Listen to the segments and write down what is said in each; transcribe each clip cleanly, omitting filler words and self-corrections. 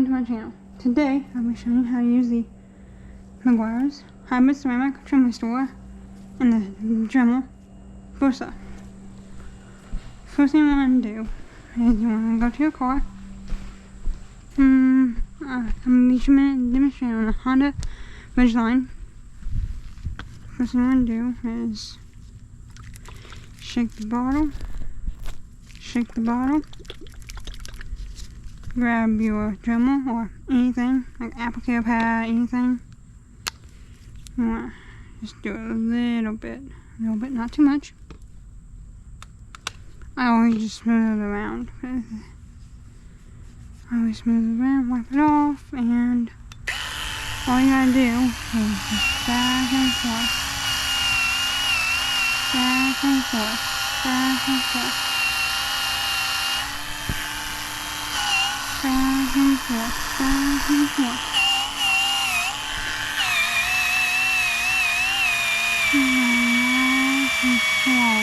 welcome to my channel. Today I'll be showing you how to use the Megs hybrid ceramic trim restorer and the Dremel Versa. First thing you want to do is you want to go to your car. I'm going to be demonstrating on a Honda Ridgeline. First thing you want to do is shake the bottle. Grab your Dremel or anything, like applicator pad, anything. You want to just do it a little bit, not too much. I always just smooth it around. Wipe it off, and all you gotta do is just back and forth, back and forth, back and forth. Back and forth, back and forth. Nice and slow.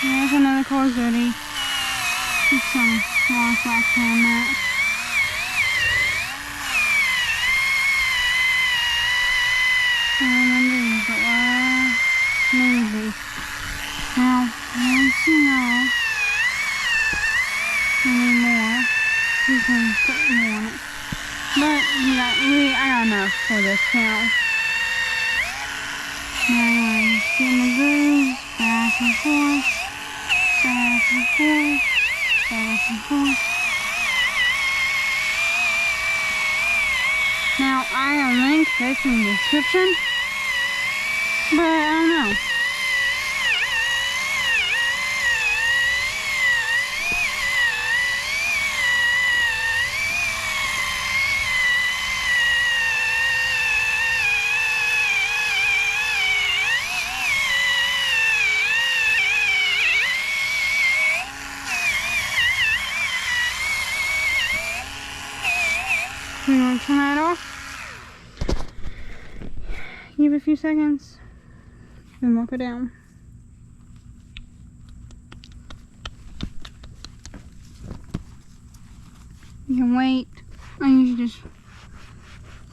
There's another clothes dirty. Put some wash wax on that. And underneath it was smoothly. Now, once you know any more, you can put more on it. But I got enough for this channel. Now I'm just getting the grooves, back and forth, back and forth, back and forth. Now I will link this in the description, but I don't know. We're going to turn that off. Give it a few seconds. Then wipe it down. You can wait. I usually just,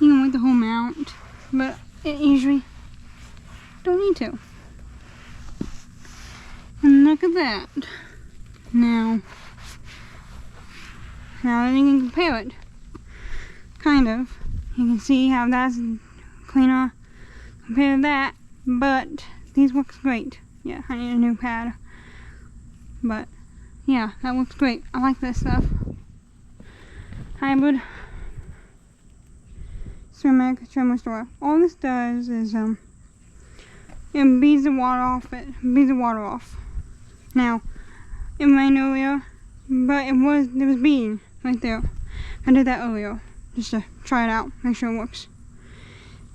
you can wait the whole mount, but it usually don't need to. And look at that. Now that you can compare it. Kind of. You can see how that's cleaner compared to that, but these works great. Yeah, I need a new pad. But yeah, that works great. I like this stuff. Hybrid ceramic trim restorer. All this does is it beads the water off. Now, it rained earlier, but there was beading right there. I did that earlier. Just to try it out, make sure it works.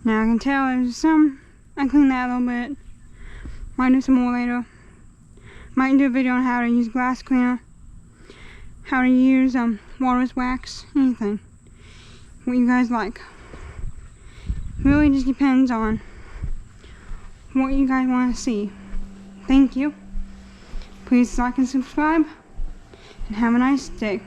Now I can tell there's some, I cleaned that a little bit. Might do some more later. Might do a video on how to use glass cleaner, how to use waterless wax, anything. What you guys like. Really just depends on what you guys want to see. Thank you. Please like and subscribe, and have a nice day.